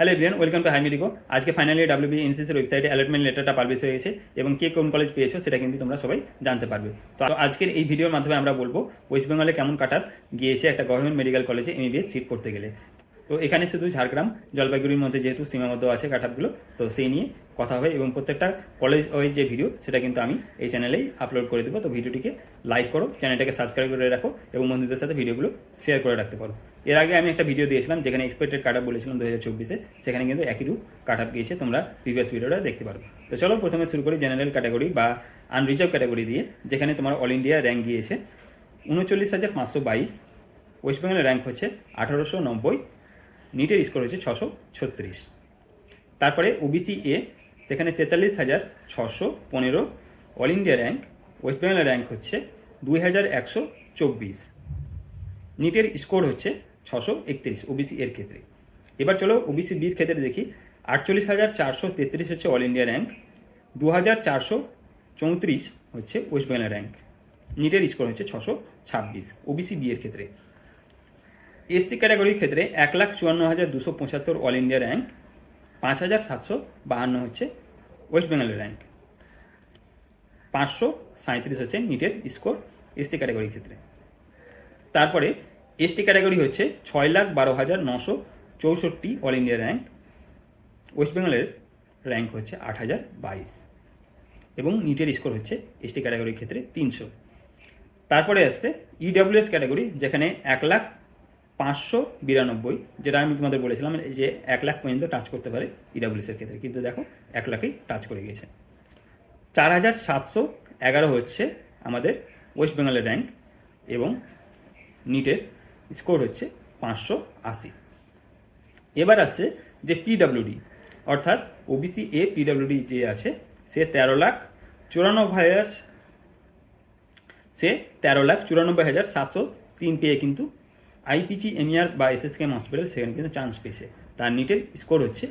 Hello everyone, welcome to hi medico. আজকে finally WBNCCর ওয়েবসাইটে অ্যালটমেন্ট লেটারটা পাবলিশ হয়ে গেছে এবং কে কোন কলেজ পেয়েছো সেটা কিন্তু তোমরা সবাই জানতে পারবে। তো আজকের এই ভিডিওর মাধ্যমে আমরা বলবো ওয়েস্ট বেঙ্গলে কেমন কাট অফ গিয়েছে একটা গভর্নমেন্ট মেডিকেল কলেজে MBBS সিট করতে গেলে। তো এখানে শুধু ঝাড়গ্রাম জলপাইগুড়ির মধ্যে যেহেতু সীমাবদ্ধ আছে কাট অফগুলো, তো সেই নিয়ে কথা হবে এবং প্রত্যেকটা কলেজ ওয়াইজ যে ভিডিও সেটা কিন্তু আমি এই চ্যানেলেই আপলোড করে দেবো। তো ভিডিওটিকে লাইক করো, চ্যানেলটাকে সাবস্ক্রাইব করে রাখো এবং বন্ধুদের সাথে ভিডিওগুলো শেয়ার করে রাখতে পারো। এর আগে আমি একটা ভিডিও দিয়েছিলাম যেখানে এক্সপেক্টেড কাট অফ বলেছিলাম 2024-এ, সেখানে কিন্তু একই রূপ কাট অফ গিয়েছে, তোমরা প্রিভিয়াস ভিডিওটা দেখতে পারো। তো চলো প্রথমে শুরু করি জেনারেল ক্যাটাগরি বা আনরিজার্ভ ক্যাটাগরি দিয়ে, যেখানে তোমার অল ইন্ডিয়া র্যাঙ্ক গিয়েছে 39,522, ওয়েস্ট বেঙ্গলের র্যাঙ্ক হচ্ছে 1890, নিটের স্কোর হচ্ছে 636। তারপরে ওবিসি এ, সেখানে 43,615, অল ইন্ডিয়া র্যাঙ্ক, ওয়েস্ট বেঙ্গলের র্যাঙ্ক হচ্ছে 2,124, নিটের স্কোর হচ্ছে 631 ওবিসি এর ক্ষেত্রে। এবার চলো ওবিসি বির ক্ষেত্রে দেখি। 48,433 হচ্ছে অল ইন্ডিয়া র্যাঙ্ক, 2,434 হচ্ছে ওয়েস্ট বেঙ্গলের র্যাঙ্ক, নিটের স্কোর হচ্ছে 626 ওবিসি বি এর ক্ষেত্রে। এসসি ক্যাটাগরির ক্ষেত্রে 1,54,275 অল ইন্ডিয়া র্যাঙ্ক, 5,752 হচ্ছে ওয়েস্ট বেঙ্গলের র্যাঙ্ক, 537 হচ্ছে নিটের স্কোর এসসি ক্যাটাগরির ক্ষেত্রে। তারপরে এসটি ক্যাটাগরি হচ্ছে 6,12,964 অল ইন্ডিয়া র্যাঙ্ক, ওয়েস্ট বেঙ্গলের র্যাঙ্ক হচ্ছে 8,022 এবং নিটের স্কোর হচ্ছে এসটি ক্যাটাগরির ক্ষেত্রে 300। তারপরে আসছে ইডব্লিউএস ক্যাটাগরি, যেখানে 1,05,92, যেটা আমি তোমাদের বলেছিলাম যে 1 লাখ পর্যন্ত টাচ করতে পারে ইডব্লিউএসের ক্ষেত্রে, কিন্তু দেখো 1 লাখেই টাচ করে গিয়েছে। 4,711 হচ্ছে আমাদের ওয়েস্ট বেঙ্গলের র্যাঙ্ক এবং নিটের স্কোর হচ্ছে 580। এবার আসছে যে পিডব্লিউডি, অর্থাৎ ওবিসি এ পিডব্লিউডি যে আছে সে 13,94,703 পেয়ে কিন্তু আইপিজি এমইআর বা SSKM হসপিটাল সেখানে কিন্তু চান্স পেয়েছে। তার নিটের স্কোর হচ্ছে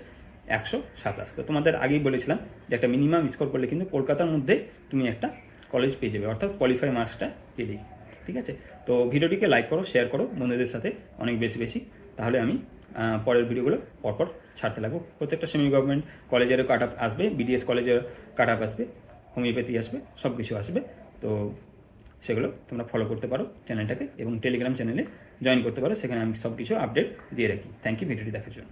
127। তো তোমাদের আগেই বলেছিলাম যে একটা মিনিমাম স্কোর করলে কিন্তু কলকাতার মধ্যে তুমি একটা কলেজ পেয়ে যাবে, অর্থাৎ কোয়ালিফাই মার্কসটা পেলেই। ঠিক আছে, তো ভিডিওটিকে লাইক করো, শেয়ার করো বন্ধুদের সাথে অনেক বেশি, তাহলে আমি পরের ভিডিওগুলো পরপর ছাড়তে লাগবো। প্রত্যেকটা সেমি গভর্নমেন্ট কলেজেরও কাট অফ আসবে, BDS কলেজেরও কাট অফ আসবে, হোমিওপ্যাথি আসবে, সব কিছু আসবে। তো সেগুলো তোমরা ফলো করতে পারো চ্যানেলটাকে এবং টেলিগ্রাম চ্যানেলে জয়েন করতে পারো, সেখানে আমি সব কিছু আপডেট দিয়ে রাখি। থ্যাংক ইউ ভিডিওটি দেখার জন্য।